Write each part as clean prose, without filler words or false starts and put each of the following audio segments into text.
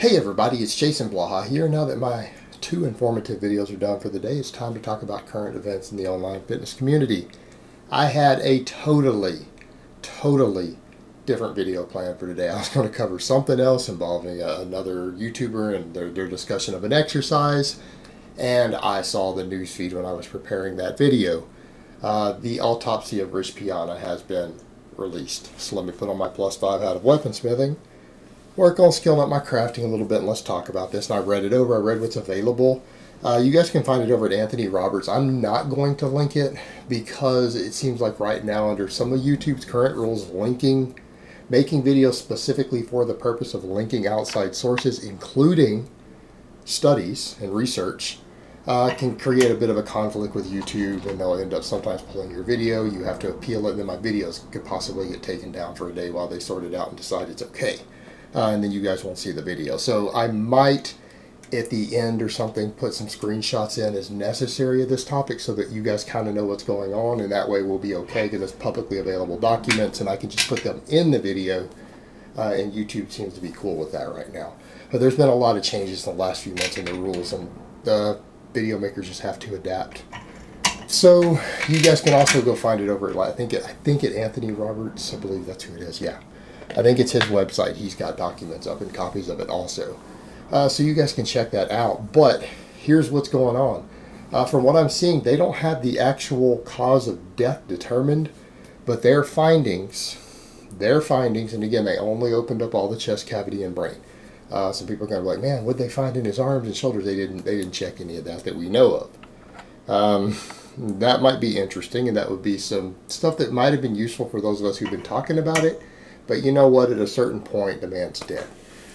Hey everybody, it's Jason Blaha here. Now that my two informative videos are done for the day, it's time to talk about current events in the online fitness community. I had a totally different video planned for today. I was going to cover something else involving another YouTuber and their discussion of an exercise, and I saw the news feed when I was preparing that video. The Autopsy of Piana has been released. So let me put on my +5 out of weaponsmithing, work on skilling up my crafting a little bit, and let's talk about this. And I read it over. I read what's available. You guys can find it over at Anthony Roberts. I'm not going to link it because it seems like right now, under some of YouTube's current rules, making videos specifically for the purpose of linking outside sources, including studies and research, can create a bit of a conflict with YouTube, and they'll end up sometimes pulling your video. You have to appeal it, and then my videos could possibly get taken down for a day while they sort it out and decide it's okay. And then you guys won't see the video. So I might, at the end or something, put some screenshots in as necessary of this topic so that you guys kind of know what's going on, and that way we'll be okay because it's publicly available documents and I can just put them in the video, and YouTube seems to be cool with that right now. But there's been a lot of changes in the last few months in the rules, and the video makers just have to adapt. So you guys can also go find it over at, I think at Anthony Roberts. I believe that's who it is. Yeah. I think it's his website. He's got documents up and copies of it also. So you guys can check that out. But here's what's going on. From what I'm seeing, they don't have the actual cause of death determined, but their findings, and again, they only opened up all the chest cavity and brain. Some people are going to be like, man, what'd they find in his arms and shoulders? They didn't check any of that we know of. That might be interesting, and that would be some stuff that might have been useful for those of us who've been talking about it. But you know what? At a certain point, the man's dead.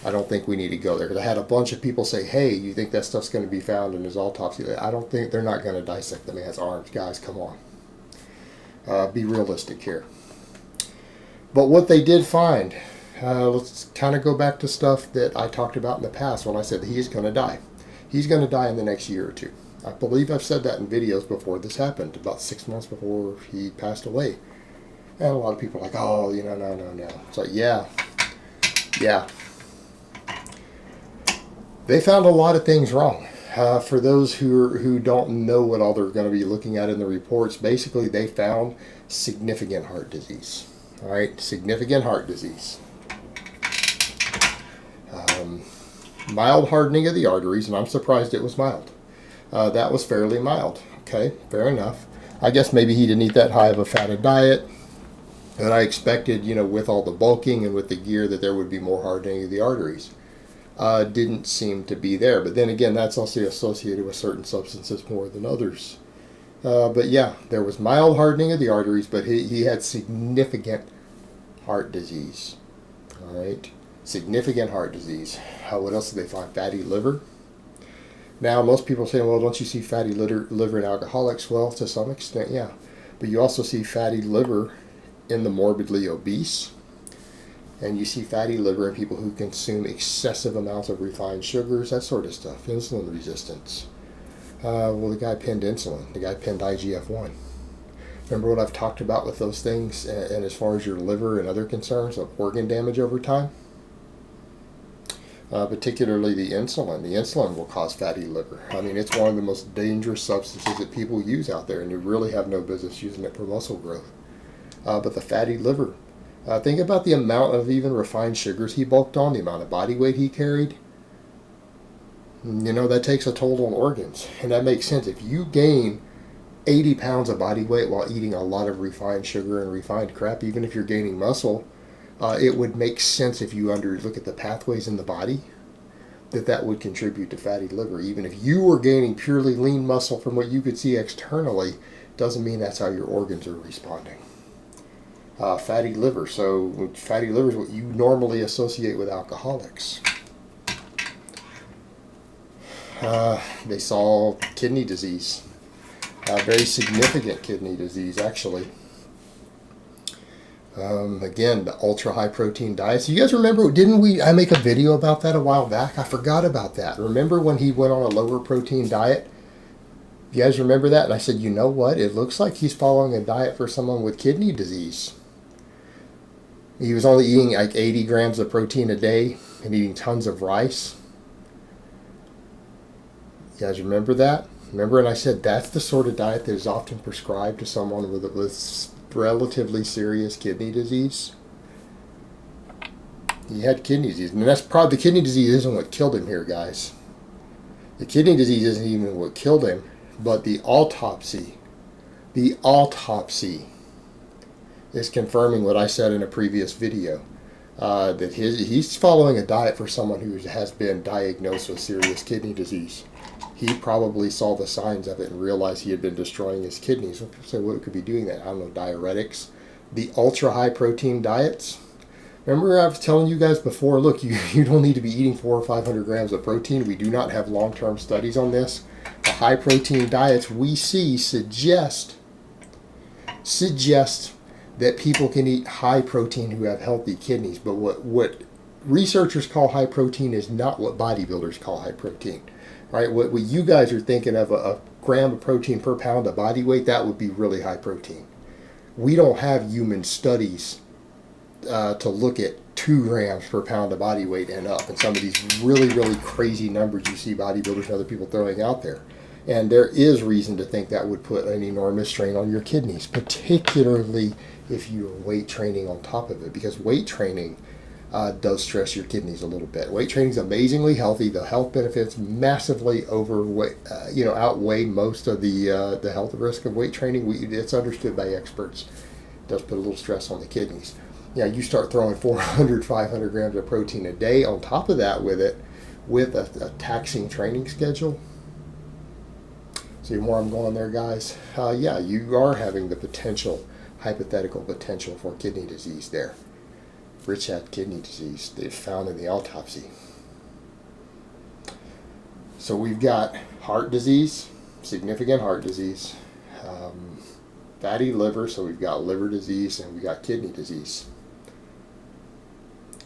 I don't think we need to go there. Because I had a bunch of people say, hey, you think that stuff's going to be found in his autopsy? I don't think they're not going to dissect the man's arms. Guys, come on. Be realistic here. But what they did find, let's kind of go back to stuff that I talked about in the past when I said that he's going to die. He's going to die in the next year or two. I believe I've said that in videos before this happened, about 6 months before he passed away. And a lot of people are like, oh, no. It's like, yeah. They found a lot of things wrong. For those who don't know what all they're going to be looking at in the reports, basically they found significant heart disease. All right, significant heart disease. Mild hardening of the arteries, and I'm surprised it was mild. That was fairly mild. Okay, fair enough. I guess maybe he didn't eat that high of a fat diet. And I expected, with all the bulking and with the gear, that there would be more hardening of the arteries. Didn't seem to be there. But then again, that's also associated with certain substances more than others. But yeah, there was mild hardening of the arteries, but he had significant heart disease. All right, significant heart disease. What else did they find? Fatty liver. Now, most people say, well, don't you see fatty liver in alcoholics? Well, to some extent, yeah. But you also see fatty liver in the morbidly obese, and you see fatty liver in people who consume excessive amounts of refined sugars, that sort of stuff, insulin resistance. Well, the guy pinned insulin, the guy pinned IGF-1. Remember what I've talked about with those things, and as far as your liver and other concerns of organ damage over time? Particularly the insulin. The insulin will cause fatty liver. I mean, it's one of the most dangerous substances that people use out there, and you really have no business using it for muscle growth. But the fatty liver, think about the amount of even refined sugars he bulked on, the amount of body weight he carried. That takes a toll on organs. And that makes sense. If you gain 80 pounds of body weight while eating a lot of refined sugar and refined crap, even if you're gaining muscle, it would make sense if you look at the pathways in the body, that would contribute to fatty liver. Even if you were gaining purely lean muscle from what you could see externally, doesn't mean that's how your organs are responding. Fatty liver. So fatty liver is what you normally associate with alcoholics. They saw kidney disease. Very significant kidney disease, actually. Again, the ultra high protein diets. You guys remember, I make a video about that a while back? I forgot about that. Remember when he went on a lower protein diet? You guys remember that? And I said, you know what? It looks like he's following a diet for someone with kidney disease. He was only eating like 80 grams of protein a day, and eating tons of rice. You guys remember that? Remember, and I said that's the sort of diet that is often prescribed to someone with relatively serious kidney disease. He had kidney disease, and that's probably, the kidney disease isn't what killed him here, guys. The kidney disease isn't even what killed him, but the autopsy is confirming what I said in a previous video. That he's following a diet for someone who has been diagnosed with serious kidney disease. He probably saw the signs of it and realized he had been destroying his kidneys. So what could be doing that? I don't know, diuretics. The ultra high protein diets. Remember I was telling you guys before, look, you don't need to be eating 400 or 500 grams of protein. We do not have long-term studies on this. The high protein diets we see suggest that people can eat high protein who have healthy kidneys. But what researchers call high protein is not what bodybuilders call high protein. Right? What you guys are thinking of, a gram of protein per pound of body weight, that would be really high protein. We don't have human studies to look at 2 grams per pound of body weight and up, and some of these really, really crazy numbers you see bodybuilders and other people throwing out there. And there is reason to think that would put an enormous strain on your kidneys, particularly if you are weight training on top of it, because weight training does stress your kidneys a little bit. Weight training is amazingly healthy. The health benefits massively outweigh most of the health risk of weight training. It's understood by experts. It does put a little stress on the kidneys. Yeah, you start throwing 400, 500 grams of protein a day on top of that with a taxing training schedule. See where I'm going there, guys? Yeah, you are having the hypothetical potential for kidney disease there. Rich had kidney disease. They found in the autopsy. So we've got heart disease, significant heart disease, fatty liver, so we've got liver disease, and we've got kidney disease.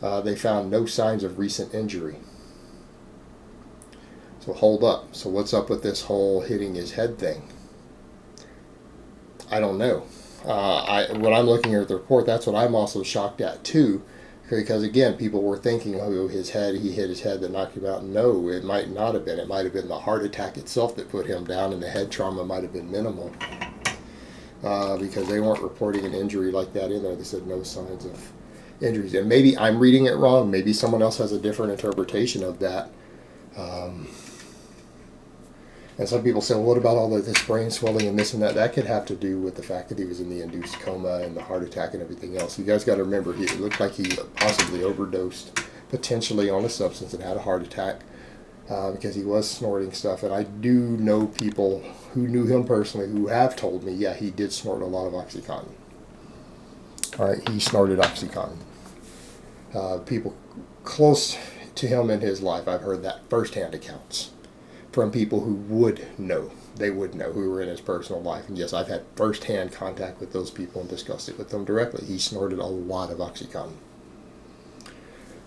They found no signs of recent injury. So hold up. So what's up with this whole hitting his head thing? I don't know. When I'm looking at the report, that's what I'm also shocked at too, because again, people were thinking, oh, he hit his head that knocked him out. No, it might not have been. It might have been the heart attack itself that put him down, and the head trauma might have been minimal, because they weren't reporting an injury like that in there. They said no signs of injuries, and maybe I'm reading it wrong. Maybe someone else has a different interpretation of that. And some people say, well, what about all this brain swelling and this and that? That could have to do with the fact that he was in the induced coma and the heart attack and everything else. You guys got to remember, it looked like he possibly overdosed potentially on a substance and had a heart attack because he was snorting stuff. And I do know people who knew him personally who have told me, yeah, he did snort a lot of OxyContin. All right, he snorted OxyContin. People close to him in his life, I've heard that firsthand accounts from people who would know. They would know, who were in his personal life. And yes, I've had firsthand contact with those people and discussed it with them directly. He snorted a lot of OxyContin.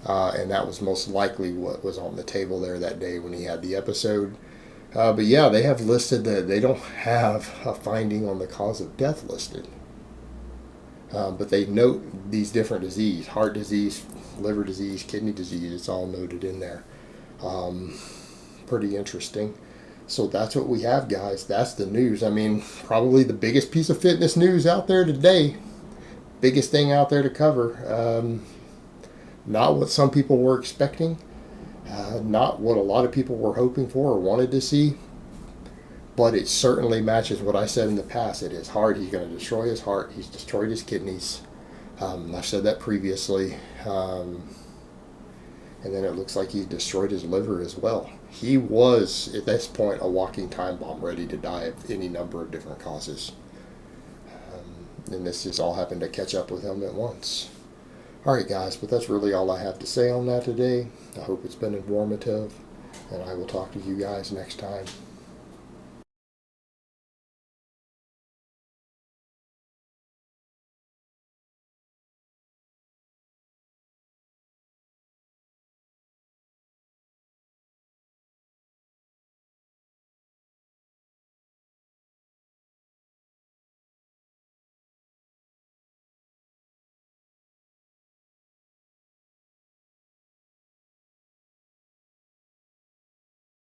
And that was most likely what was on the table there that day when he had the episode. But yeah, they have listed that they don't have a finding on the cause of death listed. But they note these different diseases: heart disease, liver disease, kidney disease. It's all noted in there. Pretty interesting. So that's what we have, guys. That's the news. I mean, probably the biggest piece of fitness news out there today. Biggest thing out there to cover. Not what some people were expecting. Not what a lot of people were hoping for or wanted to see. But it certainly matches what I said in the past. It is hard. He's going to destroy his heart. He's destroyed his kidneys. I've said that previously. And then it looks like he destroyed his liver as well. He was, at this point, a walking time bomb, ready to die of any number of different causes. And this just all happened to catch up with him at once. Alright guys, but that's really all I have to say on that today. I hope it's been informative, and I will talk to you guys next time.